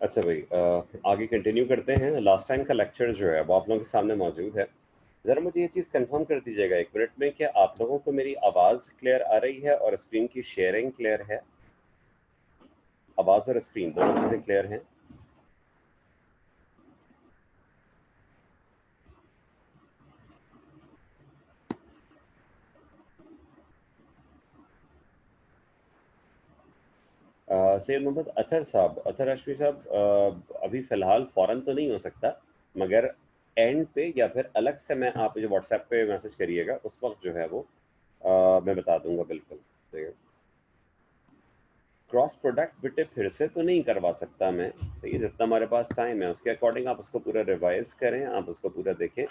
अच्छा भाई, आगे कंटिन्यू करते हैं। लास्ट टाइम का लेक्चर जो है वो आप लोगों के सामने मौजूद है। ज़रा मुझे ये चीज़ कंफर्म कर दीजिएगा 1 मिनट में कि आप लोगों को मेरी आवाज़ क्लियर आ रही है और स्क्रीन की शेयरिंग क्लियर है। आवाज़ और स्क्रीन दोनों चीज़ें क्लियर हैं। सैयद मोहम्मद अतर साहब, अतर हाशमी साहब, अभी फ़िलहाल फ़ौरन तो नहीं हो सकता, मगर एंड पे या फिर अलग से मैं आप मुझे व्हाट्सएप पे मैसेज करिएगा, उस वक्त जो है वो मैं बता दूंगा बिल्कुल। ठीक है। क्रॉस प्रोडक्ट बेटे फिर से तो नहीं करवा सकता मैं, तो ये जितना हमारे पास टाइम है उसके अकॉर्डिंग आप उसको पूरा रिवाइज करें, आप उसको पूरा देखें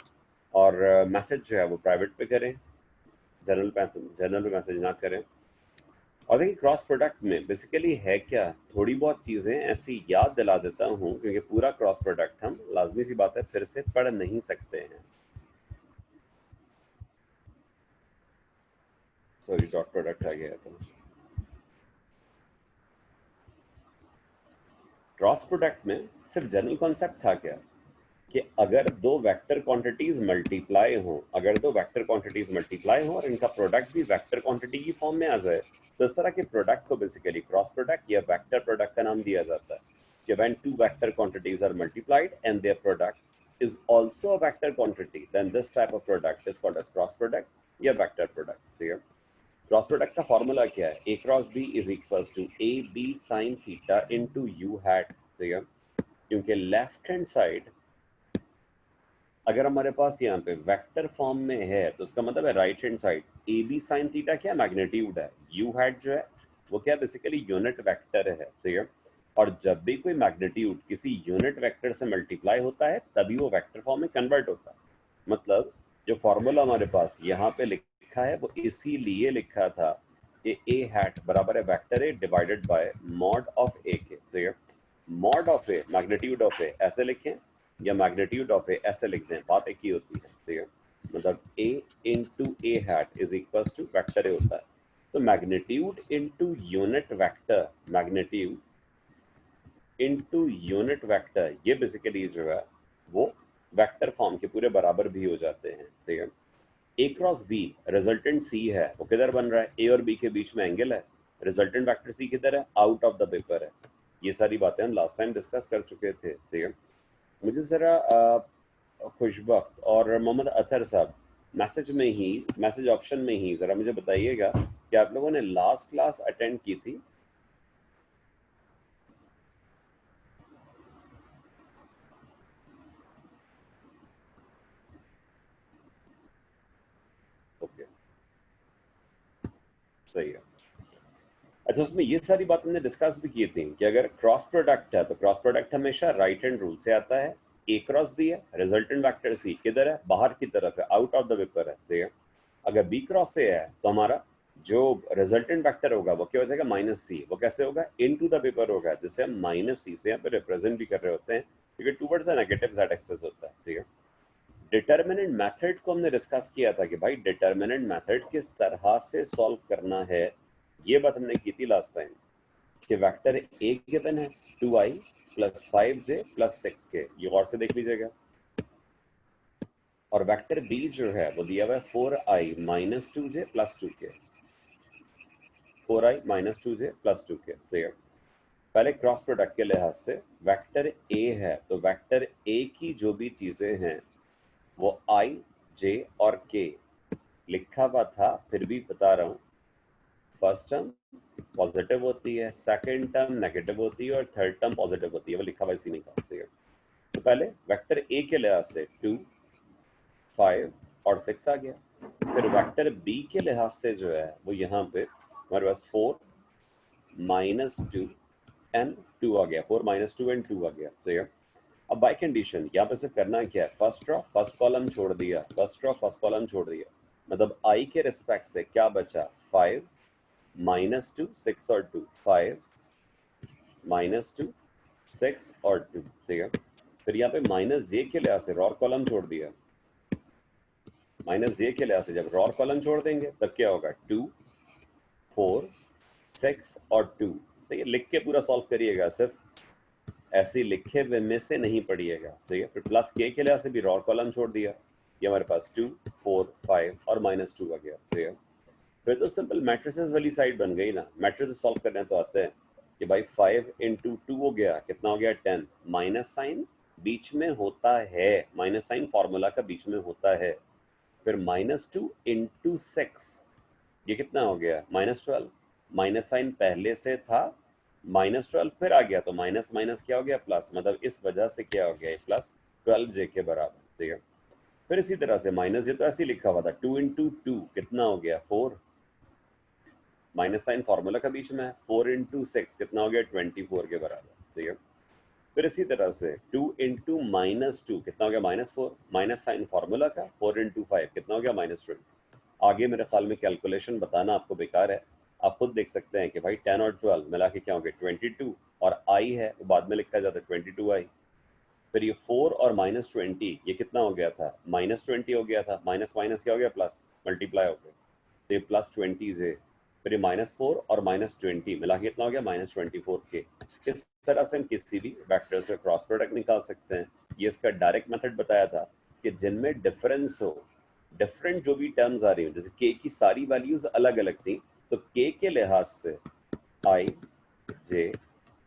और मैसेज जो है वो प्राइवेट पे करें, जनरल पे मैसेज ना करें। और देखिए क्रॉस प्रोडक्ट में बेसिकली है क्या, थोड़ी बहुत चीज़ें ऐसी याद दिला देता हूँ क्योंकि पूरा क्रॉस प्रोडक्ट हम लाजमी सी बात है फिर से पढ़ नहीं सकते हैं। सॉरी, डॉट प्रोडक्ट आ गया था। क्रॉस प्रोडक्ट में सिर्फ जनरल कॉन्सेप्ट था क्या कि अगर दो वेक्टर क्वांटिटीज मल्टीप्लाई हो, अगर दो वेक्टर क्वांटिटीज मल्टीप्लाई हो और इनका प्रोडक्ट भी वेक्टर क्वांटिटी की फॉर्म में आ जाए, तो इस तरह के प्रोडक्ट को बेसिकली क्रॉस प्रोडक्ट या वेक्टर प्रोडक्ट का नाम दिया जाता है। कि when two vector quantities are multiplied and their product is also a vector quantity, then this type of product is called as cross product या वेक्टर प्रोडक्ट। ठीक है। क्रॉस प्रोडक्ट का फॉर्मूला क्या है? A cross B is equals to A B sine theta into U hat. ठीक है। क्योंकि left hand side अगर हमारे पास यहाँ पे वेक्टर फॉर्म में है तो उसका मतलब है right hand side A B sine theta क्या मैग्नीट्यूड है, यू हैट जो है वो क्या बेसिकली यूनिट वेक्टर है। ठीक है। और जब भी कोई मैग्नीट्यूड किसी यूनिट वेक्टर से मल्टीप्लाई होता है तभी वो वेक्टर फॉर्म में कन्वर्ट होता है। मतलब जो फॉर्मूला हमारे पास यहाँ पे लिखा है वो इसीलिए लिखा था कि ए हैट बराबर है vector A divided by mod of A के। ठीक है। Mod of A magnitude of A ऐसे लिखें या मैग्नीट्यूड ऑफ ए ऐसे लिख दें, बात एक ही होती है। ठीक है। मतलब A into A hat is equal to vector A होता है। तो magnitude into unit vector, magnitude into unit vector, ये बेसिकली जो है वो वेक्टर फॉर्म के पूरे बराबर भी हो जाते हैं। ठीक है। ए क्रॉस बी रिजल्टेंट सी है, वो किधर बन रहा है? ए और बी के बीच में एंगल है। रिजल्टेंट वेक्टर सी किधर है? आउट ऑफ द पेपर है। ये सारी बातें हम लास्ट टाइम डिस्कस कर चुके थे। ठीक है। मुझे ज़रा खुशबख्त और मोहम्मद अतर साहब मैसेज ऑप्शन में ही ज़रा मुझे बताइएगा कि आप लोगों ने लास्ट क्लास अटेंड की थी। ओके, सही है। अच्छा, उसमें ये सारी बात हमने डिस्कस भी की थी कि अगर क्रॉस प्रोडक्ट है तो क्रॉस प्रोडक्ट हमेशा राइट हैंड रूल से आता है। ए क्रॉस बी है, रिजल्टेंट वेक्टर सी किधर है? बाहर की तरफ है, आउट ऑफ द पेपर है। ठीक है। अगर बी क्रॉस से है तो हमारा जो रिजल्टेंट वेक्टर होगा वो क्या हो जाएगा? माइनस सी। वो कैसे होगा? इन टू द पेपर होगा, जिसे हम माइनस सी से यहाँ पे रिप्रेजेंट भी कर रहे होते हैं क्योंकि टूवर्ड्स नेगेटिव जेड एक्सेस होता है। ठीक है। डिटर्मिनेंट मेथड को हमने डिस्कस किया था कि भाई डिटर्मिनेंट मेथड किस तरह से सॉल्व करना है, ये बात हमने की थी लास्ट टाइम कि वेक्टर ए गिवन है 2i plus 5j plus 6k, ये और से देख लीजिएगा। और वेक्टर बी जो है वो दिया हुआ है 4i minus 2j plus 2k, 4i minus 2j plus 2k। तो ये पहले क्रॉस प्रोडक्ट के लिहाज से वेक्टर ए है तो वेक्टर ए की जो भी चीजें हैं वो आई, जे और के लिखा हुआ था, फिर भी बता रहा हूँ। फर्स्ट टर्म पॉजिटिव होती है, सेकंड टर्म नेगेटिव होती है और थर्ड टर्म पॉजिटिव होती है, वो लिखा हुआ इसी में का। ठीक है। तो पहले वेक्टर ए के लिहाज से 2, 5 और 6 आ गया। फिर वेक्टर बी के लिहाज से जो है वो यहाँ पे हमारे पास 4 माइनस 2 एंड 2 आ गया, 4 माइनस 2 एंड 2 आ गया। ठीक है। अब बाय कंडीशन यहाँ पे सिर्फ करना क्या है? फर्स्ट रॉ फर्स्ट कॉलम छोड़ दिया, फर्स्ट रॉ फर्स्ट कॉलम छोड़ दिया, मतलब आई के रिस्पेक्ट से क्या बचा? 5 माइनस 2, 6 और 2, 5 माइनस 2, 6 और 2। ठीक है। फिर यहाँ पे माइनस जे के लिहाज से रॉ कॉलम छोड़ दिया, माइनस जे के लिहाज से जब रॉ कॉलम छोड़ देंगे तब क्या होगा? 2, 4, 6 और 2। तो ये लिख के पूरा सॉल्व करिएगा सिर्फ। ऐसे लिखे हुए में से नहीं पढ़िएगा, ठीक है। फिर प्लस के लिहाज से भी रॉ कॉलम छोड़ दिया, ये हमारे पास 2 4 5 और -2 आ गया, ठीक है। फिर तो सिंपल मैट्रिसेस वाली साइड बन गई ना। मैट्रिसेस सॉल्व करने तो आते हैं कि भाई 5 × 2 हो गया, कितना हो गया 10, माइनस साइन बीच में होता है, माइनस साइन फॉर्मूला का बीच में होता है। फिर -2 × 6, ये कितना हो गया -12, माइनस साइन पहले से था, -12 फिर आ गया तो माइनस माइनस क्या हो गया प्लस, मतलब इस वजह से क्या हो गया प्लस 12j के बराबर, ठीक है। फिर इसी तरह से माइनस, ये तो ऐसे ही लिखा हुआ था, 2 × 2 कितना हो गया 4, माइनस साइन फॉर्मूला का बीच में है, 4 × 6 कितना हो गया 24 के बराबर, ठीक है। फिर इसी तरह से 2 × -2 कितना हो गया -4, माइनस साइन फॉर्मूला का, 4 × 5 कितना हो गया -20। आगे मेरे ख्याल में कैलकुलेशन बताना आपको बेकार है, आप खुद देख सकते हैं कि भाई 10 और 12 मिला के क्या हो गया 22, और आई है वो बाद में लिखा जाता है 22i। फिर ये 4 और -20 ये कितना हो गया था -20 हो गया था, माइनस माइनस क्या हो गया प्लस, मल्टीप्लाई हो गया, तो ये +20 है। फिर ये -4 और -20 मिला के कितना हो गया -24 के। इस तरह से हम किसी भी वेक्टर से क्रॉस प्रोडक्ट निकाल सकते हैं। ये इसका डायरेक्ट मेथड बताया था कि जिनमें डिफरेंस हो, डिफरेंट जो भी टर्म्स आ रही हो, जैसे के की सारी वैल्यूज अलग अलग थी, तो के के लिहाज से आई जे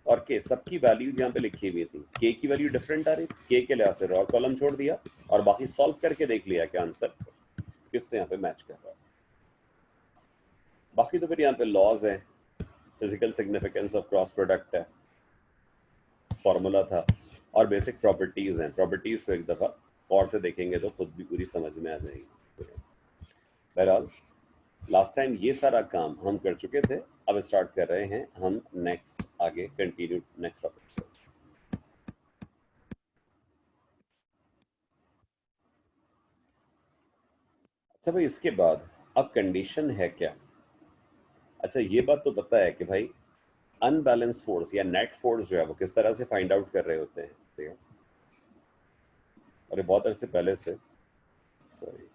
और के सबकी वैल्यूज यहाँ पे लिखी हुई थी, के की वैल्यू डिफरेंट आ रही, के के लिहाज से रॉ कॉलम छोड़ दिया और बाकी सॉल्व करके देख लिया कि आंसर किससे यहाँ पे मैच कर रहा है। बाकी तो फिर यहाँ पे लॉज है, physical significance of cross product है, फॉर्मूला था, और बेसिक प्रॉपर्टीज हैं। प्रॉपर्टीज तो एक दफा और से देखेंगे तो खुद भी पूरी समझ में आ जाएगी। बहरहाल लास्ट टाइम ये सारा काम हम कर चुके थे, अब स्टार्ट कर रहे हैं हम नेक्स्ट, आगे कंटिन्यू नेक्स्ट टॉपिक। अच्छा भाई, इसके बाद अब कंडीशन है क्या। अच्छा ये बात तो पता है कि भाई अनबैलेंस फोर्स या नेट फोर्स जो है वो किस तरह से फाइंड आउट कर रहे होते हैं, ठीक है। अरे बहुत अरसे पहले से, सॉरी,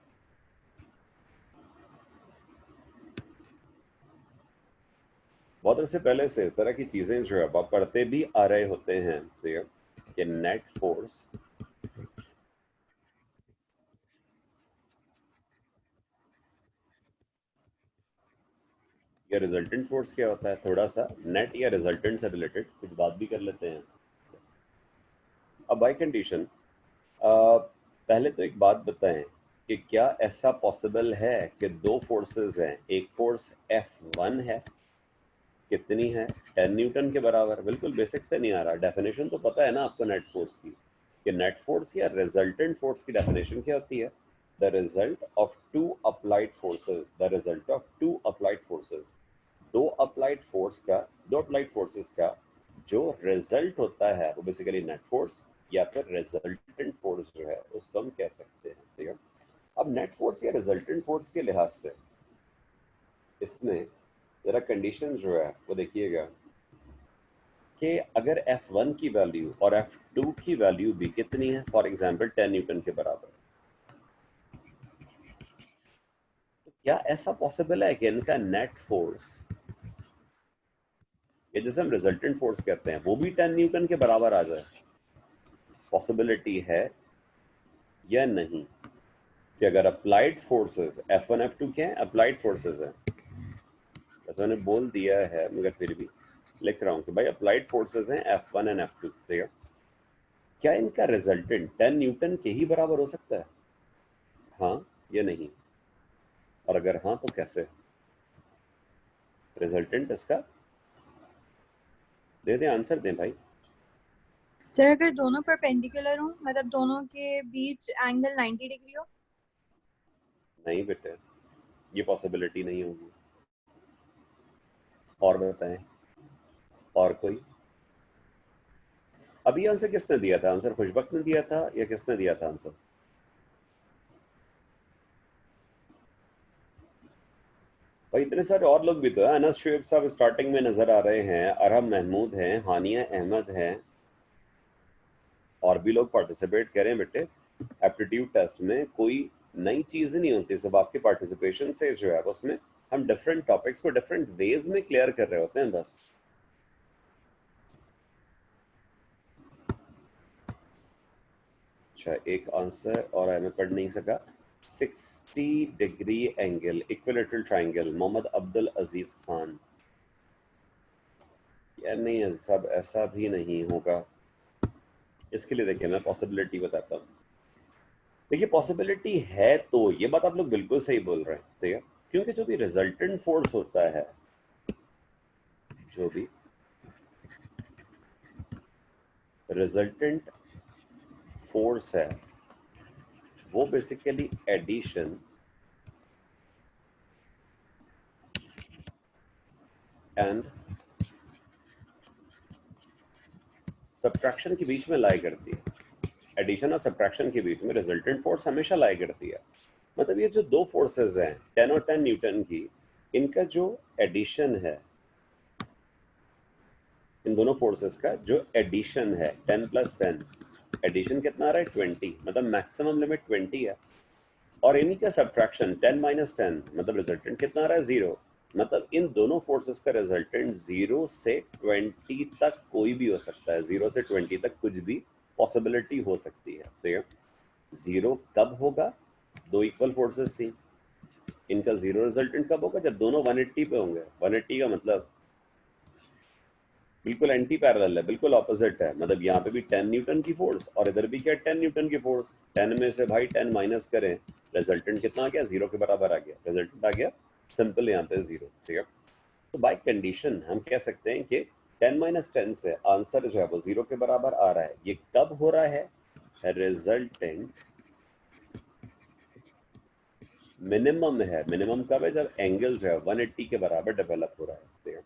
बहुत अरसे पहले से इस तरह की चीजें जो है पढ़ते भी आ रहे होते हैं, ठीक है, कि नेट फोर्स या रिजल्टेंट फोर्स क्या होता है, थोड़ा सा नेट या रिजल्टेंट से रिलेटेड कुछ बात भी कर लेते हैं। अब बाय कंडीशन पहले तो एक बात बताएं कि क्या ऐसा पॉसिबल है कि दो फोर्सेस हैं, एक फोर्स F1 है, कितनी है 10 न्यूटन के बराबर। बिल्कुल बेसिक से नहीं आ रहा, डेफिनेशन तो पता है ना आपको नेट फोर्स की, कि नेट फोर्स या रिजल्टेंट फोर्स की डेफिनेशन क्या होती है, the result of two applied forces, the result of two applied forces, दो अप्लाइड फोर्स का, दो अप्लाइड फोर्सेस का जो रिजल्ट होता है वो बेसिकली नेट फोर्स या फिर रिजल्टेंट फोर्स जो है उसको हम कह सकते हैं, ठीक है। अब नेट फोर्स या रिजल्टेंट फोर्स के लिहाज से इसमें जरा कंडीशन जो है वो देखिएगा कि अगर F1 की वैल्यू और F2 की वैल्यू भी कितनी है, फॉर एग्जांपल 10 न्यूटन के बराबर, तो क्या ऐसा पॉसिबल है कि इनका नेट फोर्स, ये जिसे हम रिजल्टेंट फोर्स कहते हैं, वो भी 10 न्यूटन के बराबर आ जाए। पॉसिबिलिटी है या नहीं कि अगर अप्लाइड फोर्सेस F1 F2 क्या है, अप्लाइड फोर्सेस है, जैसे मैंने बोल दिया है मगर फिर भी लिख रहा हूं कि भाई अप्लाइड फोर्सेस हैं F1 एंड F2, ठीक है। क्या इनका रिजल्टेंट 10 न्यूटन के ही बराबर हो सकता है, हाँ या नहीं, और अगर हाँ तो कैसे। रिजल्टेंट इसका दे दें, आंसर दें भाई। सर अगर दोनों परपेंडिकुलर हो, मतलब दोनों के बीच एंगल 90 डिग्री हो। नहीं बेटे, ये पॉसिबिलिटी नहीं होगी। और बताएं, और कोई। अभी आंसर किसने दिया था, आंसर खुशबक ने दिया था या किसने दिया था आंसर। भाई इतने सारे और लोग भी तो हैं, अनस शुएब साहब स्टार्टिंग में नजर आ रहे हैं, अरहम महमूद हैं, हानिया अहमद हैं, और भी लोग पार्टिसिपेट करें बेटे। एप्टीट्यूड टेस्ट में कोई नई चीज नहीं होती, सब आपके पार्टिसिपेशन से जो है उसमें हम डिफरेंट टॉपिक्स को डिफरेंट वेज में क्लियर कर रहे होते हैं बस। अच्छा, एक आंसर और मैं पढ़ नहीं सका। 60 degree angle equilateral triangle, Mohammad Abdul Aziz Khan. यार नहीं है सब, ऐसा भी नहीं होगा। इसके लिए देखिए मैं पॉसिबिलिटी बताता हूँ। देखिए पॉसिबिलिटी है, तो ये बात आप लोग बिल्कुल सही बोल रहे हैं, ठीक है, क्योंकि जो भी रिजल्टेंट फोर्स होता है, जो भी रिजल्टेंट फोर्स है वो बेसिकली एडिशन एंड सब्ट्रैक्शन के बीच में लाई करती है। एडिशन और सब्ट्रैक्शन के बीच में रिजल्टेंट फोर्स हमेशा लाई करती है। मतलब ये जो दो फोर्सेस हैं 10 और 10 न्यूटन की, इनका जो एडिशन है, इन दोनों फोर्सेस का जो एडिशन है 10 + 10, एडिशन कितना आ रहा है 20, मतलब मैक्सिमम लिमिट 20 है। और इन्हीं का सब्ट्रैक्शन 10 - 10, मतलब रिजल्टेंट कितना आ रहा है 0। मतलब इन दोनों फोर्सेस का रिजल्टेंट 0 से 20 तक कोई भी हो सकता है। 0 से 20 तक कुछ भी पॉसिबिलिटी हो सकती है, ठीक है। 0 कब होगा? दो इक्वल फोर्सेस थी, इनका 0 रिजल्टेंट कब होगा? जब दोनों 180 पे होंगे। 180 का मतलब बिल्कुल एंटी पैरेलल है, बिल्कुल ऑपोजिट है। मतलब यहाँ पे भी 10 न्यूटन की फोर्स और इधर भी क्या 10 न्यूटन की फोर्स। 10 में से भाई 10 माइनस करें, रिजल्टेंट कितना आ गया? 0 के बराबर आ गया। रिजल्टेंट आ गया सिंपल यहाँ पे 0, ठीक है। तो बाय कंडीशन हम कह सकते हैं कि 10 - 10 से आंसर जो है वो 0 के बराबर आ रहा है। ये कब हो रहा है? रिजल्टेंट मिनिमम है। मिनिमम कब है? जब एंगल जो है 180 के बराबर डेवलप हो रहा है, ठीक है।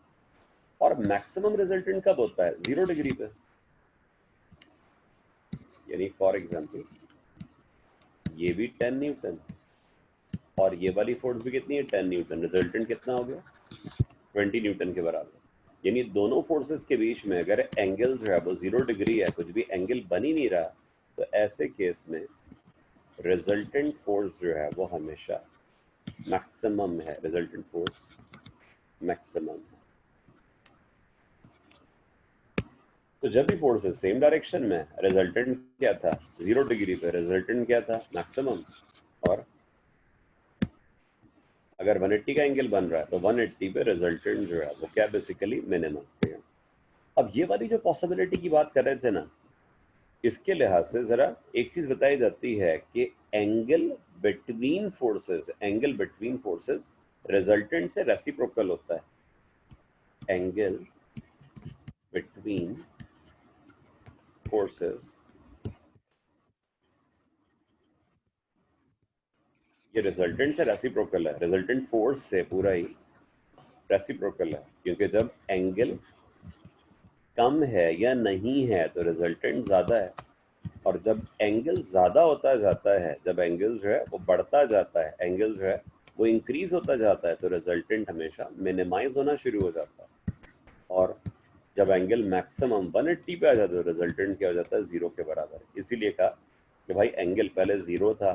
और मैक्सिमम रिजल्टेंट कब होता है? 0 डिग्री पे। यानी फॉर एग्जांपल ये भी 10 न्यूटन और ये वाली फोर्स भी कितनी है? 10 न्यूटन। रिजल्टेंट कितना हो गया? 20 न्यूटन के बराबर। यानी दोनों फोर्सेस के बीच में अगर एंगल जो है वो 0 डिग्री है, कुछ भी एंगल बन ही नहीं रहा, तो ऐसे केस में रिजल्टेंट फोर्स जो है वो हमेशा मैक्सिमम है। रिजल्टेंट फोर्स मैक्सिमम है। तो जब भी फोर्सेस सेम डायरेक्शन में, रिजल्टेंट क्या था? 0 डिग्री पे। रिजल्टेंट क्या था? मैक्सिमम। और अगर 180 का एंगल बन रहा है तो 180 पे रिजल्टेंट जो है वो क्या? बेसिकली मिनिमम है। अब ये वाली जो पॉसिबिलिटी की बात कर रहे थे ना, इसके लिहाज से जरा एक चीज बताई जाती है कि angle between forces, angle between forces resultant से रेसिप्रोकल होता है। एंगल बिटवीन फोर्सेस, ये रिजल्टेंट से रेसिप्रोकल है। रिजल्टेंट फोर्स से पूरा ही रेसिप्रोकल है, क्योंकि जब एंगल कम है या नहीं है तो रिजल्टेंट ज्यादा है। और जब एंगल ज्यादा होता जाता है, जब एंगल जो है वो बढ़ता जाता है, एंगल जो है वो इंक्रीज होता जाता है, तो रिजल्टेंट हमेशा मिनिमाइज होना शुरू हो जाता है। और जब एंगल मैक्सिमम 180 पे आ जाता है, रिजल्टेंट क्या हो जाता है? 0 के बराबर। इसीलिए कहा कि भाई एंगल पहले 0 था,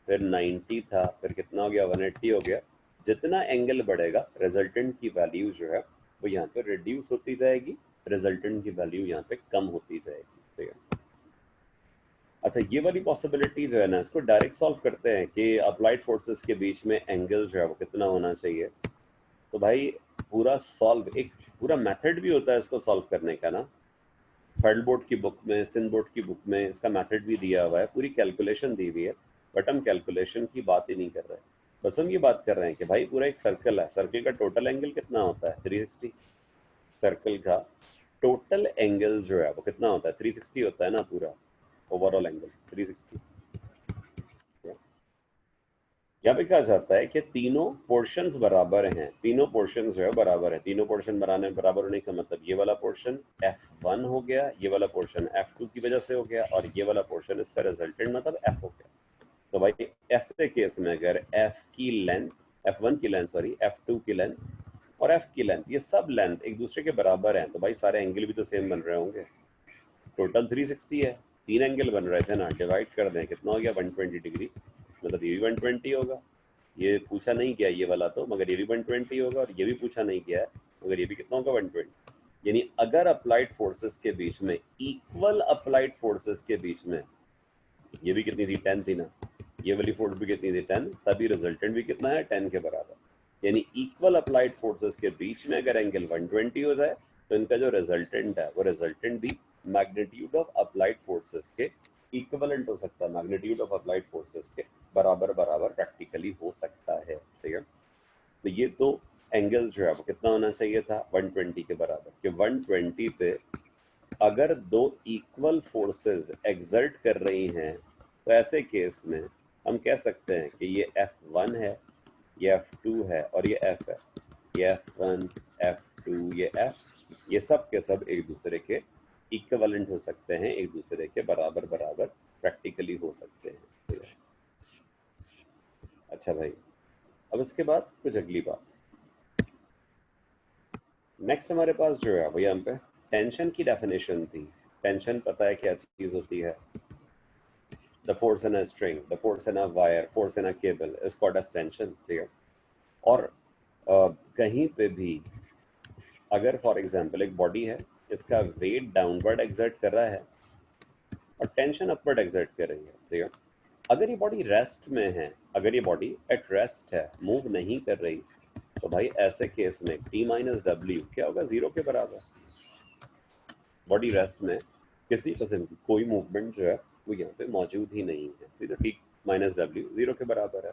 फिर 90 था, फिर कितना हो गया? 180 हो गया। जितना एंगल बढ़ेगा रिजल्टेंट की वैल्यू जो है वो यहाँ पे रिड्यूस होती जाएगी, रिजल्टेंट की वैल्यू यहाँ पे कम होती जाएगी, ठीक है। अच्छा, ये वाली पॉसिबिलिटी जो है ना, इसको डायरेक्ट सॉल्व करते हैं कि अप्लाइड फोर्सेस के बीच में एंगल जो है वो कितना होना चाहिए। तो भाई पूरा सॉल्व, एक पूरा मेथड भी होता है इसको सॉल्व करने का ना। फेडरल बोर्ड की बुक में, सिंध बोर्ड की बुक में इसका मेथड भी दिया हुआ है, पूरी कैलकुलेशन दी हुई है। बट हम कैलकुलेशन की बात ही नहीं कर रहे, बस हम ये बात कर रहे हैं कि भाई पूरा एक सर्कल है, सर्कल का टोटल एंगल कितना होता है? 360। सर्कल का टोटल एंगल जो है वो कितना होता है? 360 होता है ना, पूरा ओवरऑल एंगल 360। यहाँ पे क्या चाहता है कि तीनों पोर्शंस बराबर हैं, तीनों पोर्शंस जो है बराबर है। तीनों पोर्शन बराबर होने का मतलब ये वाला पोर्शन F1 हो गया, ये वाला पोर्शन F2 की वजह से हो गया, और ये वाला पोर्शन इसका रिजल्टेंट मतलब F हो गया। तो भाई ऐसे केस में अगर F की लेंथ, F1 की लेंथ सॉरी, F2 की लेंथ और F की लेंथ, ये सब लेंथ एक दूसरे के बराबर हैं, तो भाई सारे एंगल भी तो सेम बन रहे होंगे। टोटल 360 है, तीन एंगल बन रहे थे ना, डिवाइड कर दें, कितना हो गया? 120 डिग्री। मतलब ये भी 120 होगा। ये पूछा नहीं गया ये वाला तो, मगर ये भी 120 होगा, और ये भी पूछा नहीं गया है, मगर ये भी कितना होगा? 120। यानी अगर अप्लाइड फोर्सेस के बीच में, इक्वल अप्लाइड फोर्सेस के बीच में ये भी कितनी थी, 10 थी ना, ये वाली फोर्स भी कितनी थी, 10, तभी रिजल्टेंट भी कितना है, 10 के बराबर। यानी इक्वल अप्लाइड फोर्सेस के बीच में अगर एंगल 120 हो जाए तो इनका जो रिजल्टेंट है वो रिजल्टेंट भी मैग्नीट्यूड ऑफ अप्लाइड फोर्सेस के इक्वलेंट हो सकता है, मैग्नीट्यूड ऑफ अप्लाइड फोर्सेस के बराबर बराबर प्रैक्टिकली हो सकता है, ठीक है। तो ये तो एंगल जो है वो कितना होना चाहिए था, 120 के बराबर, कि 120 पे अगर दो इक्वल फोर्सेस एक्सर्ट कर रही हैं तो ऐसे केस में हम कह सकते हैं कि ये F1 है, ये F2 है और ये F है, ये F1 F2 ये F, ये सब के सब एक दूसरे के इक्वलेंट हो सकते हैं, एक दूसरे के बराबर बराबर प्रैक्टिकली हो सकते हैं। अच्छा भाई, अब इसके बाद कुछ अगली बात, नेक्स्ट हमारे पास जो है वो यहाँ पे टेंशन की डेफिनेशन थी। टेंशन पता है क्या चीज होती है, the force in a string, the force in a wire, force in a cable is called as tension, ठीक है। और कहीं पे भी अगर फॉर एग्जांपल एक बॉडी है, इसका वेट डाउनवर्ड एक्सर्ट कर रहा है और टेंशन अपवर्ड एक्सर्ट कर रही है, ठीक है। अगर ये बॉडी रेस्ट में है, अगर ये बॉडी एट रेस्ट है, मूव नहीं कर रही, तो भाई ऐसे केस में T माइनस डब्ल्यू क्या होगा, जीरो के बराबर। बॉडी रेस्ट में किसी किस्म की कोई मूवमेंट जो है वो यहाँ पे मौजूद ही नहीं है, तो T माइनस डब्ल्यू जीरो के बराबर है।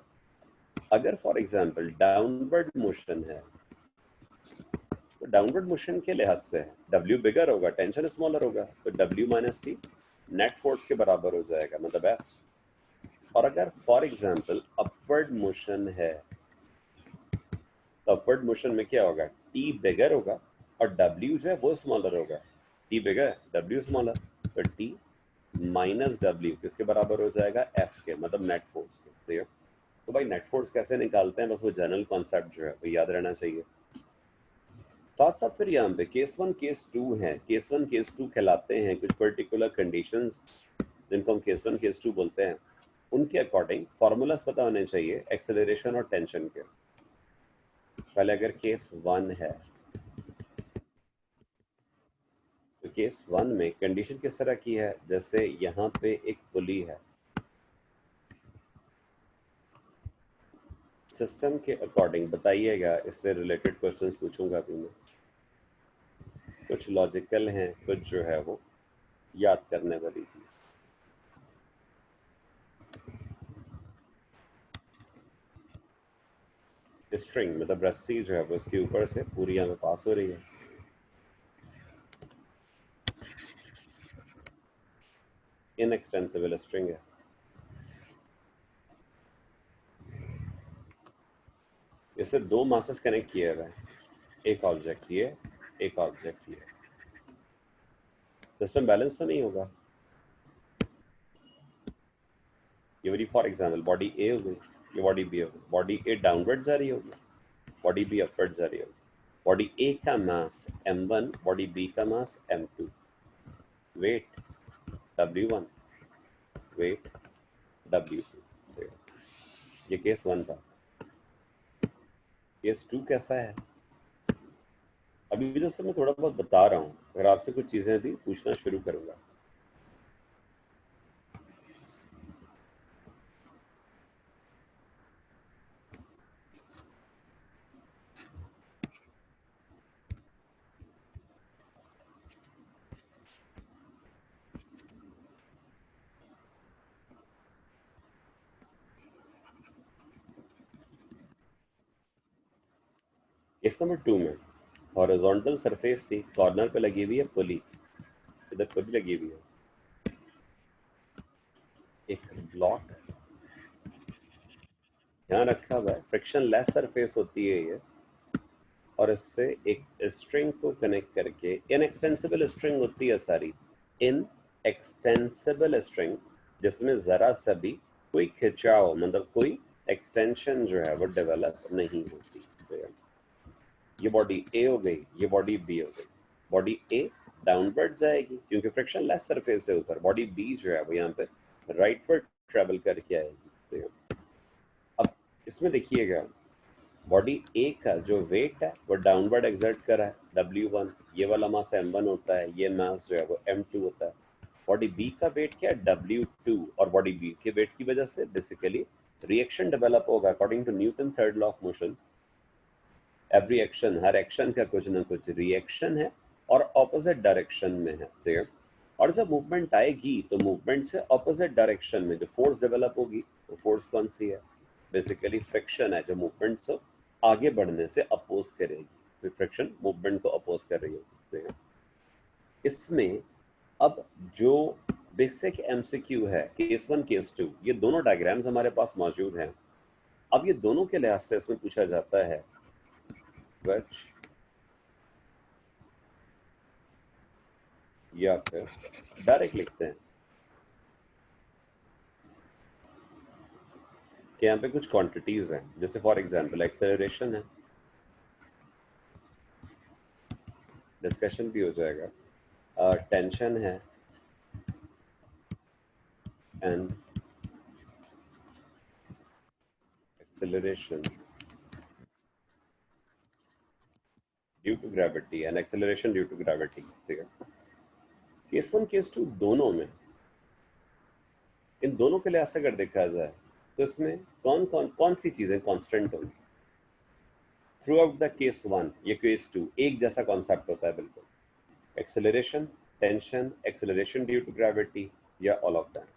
अगर फॉर एग्जांपल डाउनवर्ड मोशन है, तो डाउनवर्ड मोशन के लिहाज से W बिगर होगा, टेंशन स्मॉलर होगा, तो W minus T net force के बराबर हो जाएगा, मतलब F। और अगर फॉर एग्जांपल अपवर्ड मोशन है, तो अपवर्ड मोशन में क्या होगा, T बिगर होगा और W जो है वो स्मॉलर होगा, T बिगर W स्मॉलर, तो T माइनस डब्ल्यू किसके बराबर हो जाएगा, F के, मतलब नेट फोर्स के, ठीक है। तो भाई नेट फोर्स कैसे निकालते हैं, बस वो जनरल कॉन्सेप्ट जो है वो याद रहना चाहिए। साथ साथ फिर यहाँ पे केस 1 केस 2 है, केस 1 केस 2 कहलाते हैं कुछ पर्टिकुलर कंडीशंस जिनको हम केस 1 केस 2 बोलते हैं, उनके अकॉर्डिंग फॉर्मूलाज पता होने चाहिए एक्सेलरेशन और टेंशन के। पहले अगर केस 1 है, तो केस 1 में कंडीशन किस तरह की है, जैसे यहाँ पे एक पुली है, सिस्टम के अकॉर्डिंग बताइएगा, इससे रिलेटेड क्वेश्चंस पूछूंगा अभी मैं, कुछ लॉजिकल हैं, कुछ जो है वो याद करने वाली चीज। स्ट्रिंग मतलब रस्सी जो है वो इसके ऊपर से पूरी यहाँ पे पास हो रही है, इनएक्सटेंसिबल स्ट्रिंग है। इससे दो मासेस कनेक्ट किए हुए हैं, एक ऑब्जेक्ट ये, एक ऑब्जेक्ट ये, सिस्टम बैलेंस तो नहीं होगा। ये वाली फॉर एग्जांपल बॉडी ए हो गई, ये बॉडी बी हो गई, बॉडी ए डाउनवर्ड जा रही होगी, बॉडी बी अपवर्ड जा रही होगी, बॉडी ए का मास m1, बॉडी बी का मास m2, wait w1, wait w2। ये केस 1 था। केस 2 कैसा है, अभी जैसे मैं थोड़ा बहुत बता रहा हूँ, अगर आपसे कुछ चीजें भी पूछना शुरू करूंगा। केस नंबर 2 में हॉरिजॉन्टल सरफेस थी, कॉर्नर पे लगी हुई है पुली, इधर पुली लगी हुई है, एक ब्लॉक यहाँ रखा हुआ है, फ्रिक्शन लेस सरफेस होती है ये, और इससे एक स्ट्रिंग को कनेक्ट करके, इनएक्सटेंसिबल स्ट्रिंग होती है सारी, इनएक्सटेंसिबल स्ट्रिंग, जिसमें जरा सा भी कोई खिंचाव मतलब कोई एक्सटेंशन जो है वो डेवलप नहीं होती। ये बॉडी ए हो गई, ये बॉडी बी हो गई, बॉडी ए डाउनवर्ड जाएगी क्योंकि फ्रिक्शन लेस सरफेस है ऊपर, बॉडी बी जो है वो यहाँ पे राइटवर्ड ट्रेवल करके आएगी। अब इसमें देखिएगा, बॉडी ए का जो वेट है वो डाउनवर्ड एक्सर्ट कर रहा है W1, ये वाला मास M1 होता है, ये मास जो है वो M2 होता है। बॉडी बी का वेट क्या है, W2, और बॉडी बी के वेट की वजह से बेसिकली रिएक्शन डेवलप होगा according to Newton third law of motion. Every action, हर एक्शन का कुछ ना कुछ रिएक्शन है और ऑपोजिट डायरेक्शन में है, ठीक है। और जब मूवमेंट आएगी तो मूवमेंट से ऑपोजिट डायरेक्शन में जो फोर्स डेवलप होगी वो फोर्स कौन सी है, बेसिकली फ्रिक्शन है, जो मूवमेंट से आगे बढ़ने से अपोज करेगी। फ्रिक्शन मूवमेंट को अपोज कर रही है। इसमें अब जो बेसिक एमसीक्यू है केस 1 केस 2, ये दोनों डायग्राम्स हमारे पास मौजूद हैं। अब ये दोनों के लिहाज से इसमें पूछा जाता है which, या फिर डायरेक्ट लिखते हैं कि यहाँ पे कुछ क्वांटिटीज हैं, जैसे फॉर एग्जांपल एक्सेलरेशन है, डिस्कशन भी हो जाएगा, टेंशन है and acceleration due to gravity and acceleration due to gravity, ठीक है। केस 1 केस 2 दोनों में, इन दोनों के लिहाज से अगर देखा जाए तो इसमें कौन सी चीजें कांस्टेंट होंगी थ्रू आउट द केस 1 या केस 2, एक जैसा कॉन्सेप्ट होता है बिल्कुल, acceleration, tension, acceleration due to gravity, या ऑल ऑफ दैट।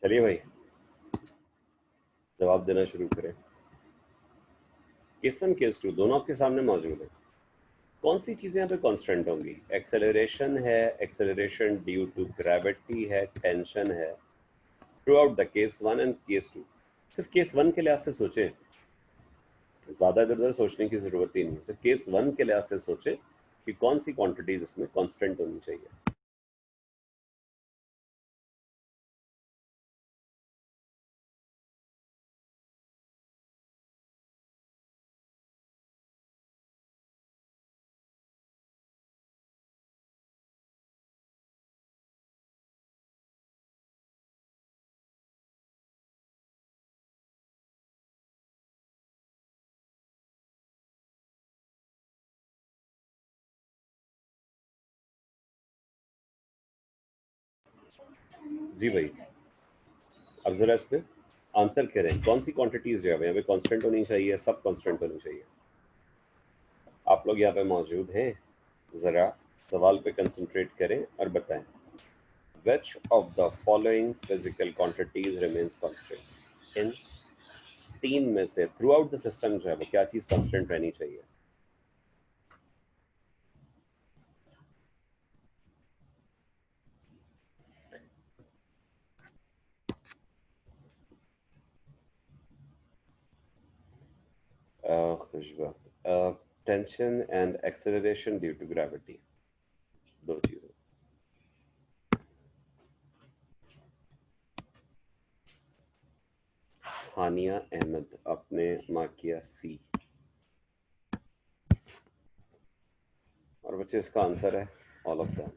चलिए भाई जवाब देना शुरू करें। केस 1 केस 2 दोनों आपके सामने मौजूद है। कौन सी चीजें यहाँ पे कांस्टेंट होंगी, एक्सेलरेशन है, एक्सेलरेशन ड्यू टू ग्रेविटी है, टेंशन है, through out the case 1 and case 2। सिर्फ केस 1 के लिहाज से सोचें, ज्यादा इधर उधर सोचने की जरूरत ही नहीं, सिर्फ केस 1 के लिहाज से सोचें कि कौन सी क्वांटिटीज इसमें कांस्टेंट होनी चाहिए। जी भाई, अब जरा इस पे आंसर करें, कौन सी क्वांटिटीज जो है यहाँ पे कांस्टेंट होनी चाहिए, सब कांस्टेंट होनी चाहिए। आप लोग यहाँ पे मौजूद हैं, जरा सवाल पे कंसंट्रेट करें और बताएं which of the following physical quantities remains constant। इन तीन में से थ्रू आउट द सिस्टम जो है वो क्या चीज कांस्टेंट रहनी चाहिए। खुशबक, tension and acceleration due to gravity, दो चीजें। हानिया अहमद आपने मार्क किया सी, और बच्चे इसका आंसर है all of them.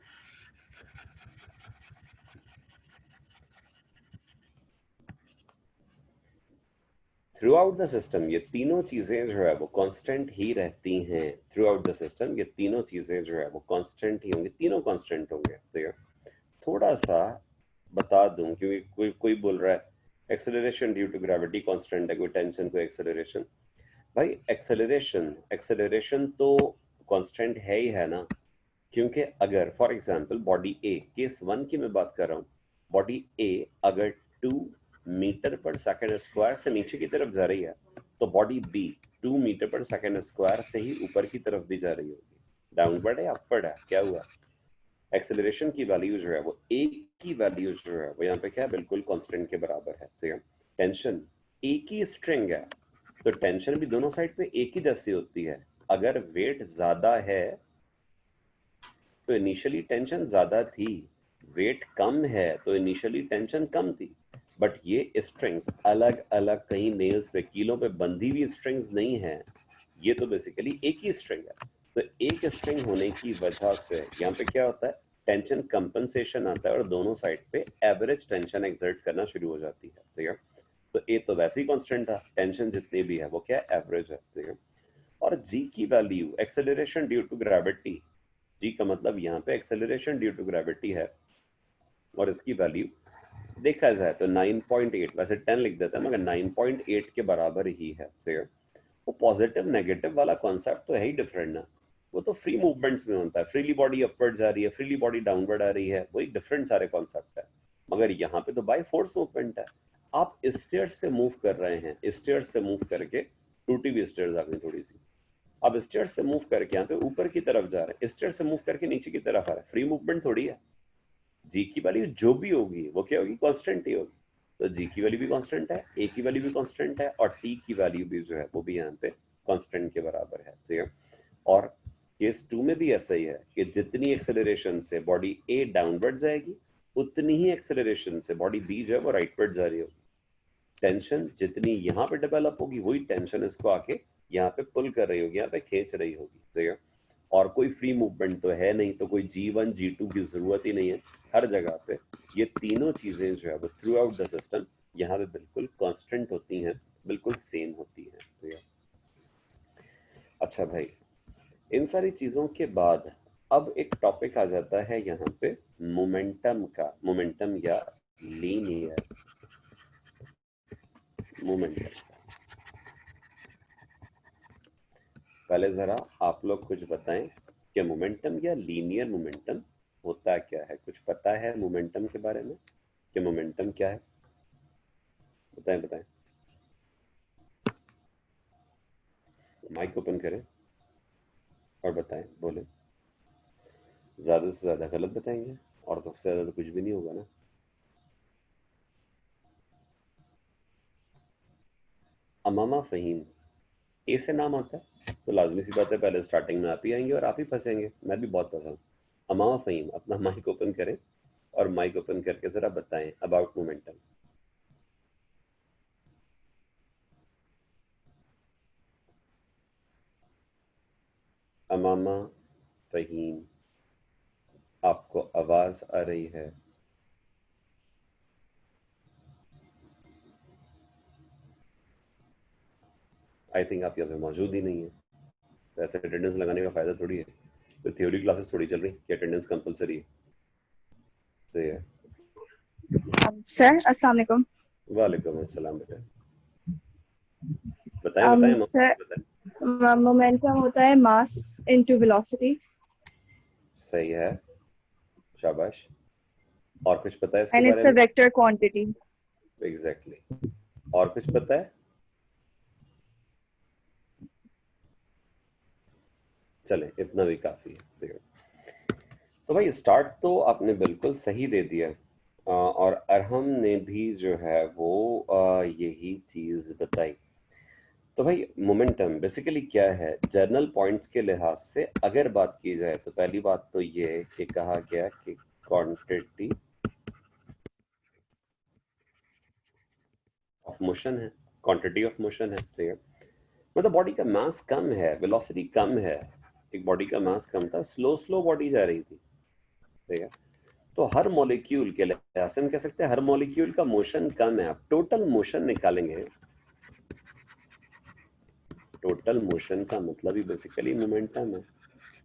Through out the system ये तीनों चीजें जो है वो कांस्टेंट ही रहती हैं। थ्रू आउट द सिस्टम ये तीनों चीजें जो है वो कांस्टेंट ही होंगी, तीनों कांस्टेंट होंगे। ठीक है, थोड़ा सा बता दूं क्योंकि कोई कोई बोल रहा है acceleration due to gravity constant है, कोई टेंशन कोई एक्सेलरेशन। भाई एक्सेलरेशन एक्सेलरेशन तो कांस्टेंट है ही है ना, क्योंकि अगर for example body A, case 1 की मैं बात कर रहा हूँ, बॉडी ए अगर 2 मीटर पर सेकंड स्क्वायर से नीचे की तरफ जा रही है तो बॉडी बी 2 मीटर पर सेकंड स्क्वायर से ही ऊपर की तरफ भी जा रही होगी। डाउनवर्ड है अपवर्ड है, क्या हुआ, एक्सेलरेशन की वैल्यू जो है वो एक की वैल्यू जो है वो यहाँ पे क्या है, बिल्कुल कांस्टेंट के बराबर है। ठीक है, टेंशन एक ही स्ट्रिंग है तो टेंशन भी दोनों साइड पे एक ही जैसी होती है। अगर वेट ज्यादा है तो इनिशियली टेंशन ज्यादा थी, वेट कम है तो इनिशियली टेंशन कम थी। बट ये स्ट्रिंग्स अलग अलग कहीं नेल्स पे कीलों पे बंधी हुई स्ट्रिंग्स नहीं है, ये तो बेसिकली एक ही स्ट्रिंग है। तो एक स्ट्रिंग होने की वजह से यहाँ पे क्या होता है, टेंशन कंपनसेशन आता है और दोनों साइड पे एवरेज टेंशन एक्सर्ट करना शुरू हो जाती है। ठीक है, तो ए तो वैसे ही कांस्टेंट था, टेंशन जितनी भी है वो क्या एवरेज है। ठीक है, और जी की value acceleration due to gravity, G का मतलब यहाँ पे एक्सेलरेशन ड्यू टू ग्रेविटी है और इसकी वैल्यू देखा जाए तो 9.8, वैसे 10 लिख देते हैं मगर 9.8 के बराबर ही है। ठीक है, वो पॉजिटिव नेगेटिव वाला कॉन्सेप्ट तो है ही डिफरेंट ना, वो तो फ्री मूवमेंट्स में होता है, फ्रीली बॉडी अपवर्ड जा रही है, फ्रीली बॉडी डाउनवर्ड आ रही है, वो एक डिफरेंट सारे कॉन्सेप्ट है। मगर यहाँ पे तो बाय फोर्स मूवमेंट है, आप स्टेयर्स से मूव कर रहे हैं, स्टेयर्स से मूव करके टूटी हुई स्टेयर्स आ गई थोड़ी सी, अब स्टेयर्स से मूव करके यहाँ पे ऊपर की तरफ जा रहे हैं, स्टेयर्स से मूव करके नीचे की तरफ आ रहा है, फ्री मूवमेंट थोड़ी है। जी की वैल्यू जो भी होगी वो क्या होगी, कांस्टेंट ही होगी। तो जी की वैल्यू भी कांस्टेंट है, ए की वैल्यू भी कांस्टेंट है और टी की वैल्यू भी जो है वो भी यहाँ पे कांस्टेंट के बराबर है। ठीक है, और केस 2 में भी ऐसा ही है कि जितनी एक्सेलरेशन से बॉडी ए डाउनवर्ड जाएगी उतनी ही एक्सेलरेशन से बॉडी बी जो है वो राइटवर्ड जा रही होगी। टेंशन जितनी यहाँ पे डेवलप होगी वही टेंशन इसको आके यहाँ पे पुल कर रही होगी, यहाँ पे खींच रही होगी। ठीक है, और कोई फ्री मूवमेंट तो है नहीं, तो कोई G1 G2 की जरूरत ही नहीं है। हर जगह पे ये तीनों चीजें जो है वो थ्रू आउट द सिस्टम यहाँ पे बिल्कुल कांस्टेंट होती हैं, बिल्कुल सेम होती हैं। तो ये अच्छा भाई, इन सारी चीजों के बाद अब एक टॉपिक आ जाता है यहाँ पे मोमेंटम का, मोमेंटम या लीनियर मोमेंटम। पहले जरा आप लोग कुछ बताएं कि मोमेंटम या लीनियर मोमेंटम होता क्या है, कुछ पता है मोमेंटम के बारे में कि मोमेंटम क्या है? बताएं बताएं, माइक ओपन करें और बताएं, बोलें। ज्यादा से ज्यादा गलत बताएंगे और तो उससे ज्यादा तो कुछ भी नहीं होगा ना। अमामा फहीम, ए से नाम आता है तो लाजमी सी बात है पहले स्टार्टिंग में आप ही आएंगे और आप ही फंसेंगे, मैं भी बहुत फंसा हूँ। अमामा फहीम अपना माइक ओपन करें और माइक ओपन करके जरा बताएं अबाउट मोमेंटम। अमामा फहीम, आपको आवाज आ रही है? आई थिंक आप यहाँ पे मौजूद ही नहीं है, तो ऐसे अटेंडेंस लगाने का फायदा थोड़ी है, तो थ्योरी क्लासेस थोड़ी चल रही कि अटेंडेंस कंपलसरी है। तो ये सर अस्सलाम वालेकुम। वालेकुम अस्सलाम बेटा, बताएं बताएं सर बताएं। मोमेंटम होता है मास इनटू वेलोसिटी सही है, शाबाश। और कुछ पता है इसके एंड बारे इट्स अ में? Vector quantity. एग्जैक्टली, और कुछ पता है? चले इतना भी काफी है। ठीक है, तो भाई स्टार्ट तो आपने बिल्कुल सही दे दिया, और अरहम ने भी जो है वो यही चीज बताई। तो भाई मोमेंटम बेसिकली क्या है, जर्नल पॉइंट्स के लिहाज से अगर बात की जाए तो पहली बात तो ये कि कहा गया कि क्वांटिटी ऑफ मोशन है, क्वांटिटी ऑफ मोशन है। ठीक है, मतलब बॉडी का मास कम है, वेलोसिटी कम है, एक बॉडी का मास कम था, स्लो स्लो बॉडी जा रही थी। ठीक है, तो हर मॉलिक्यूल के लिहाज से हम कह सकते हैं हर मॉलिक्यूल का मोशन कम है। आप टोटल मोशन निकालेंगे, टोटल मोशन का मतलब ही बेसिकली मोमेंटम है।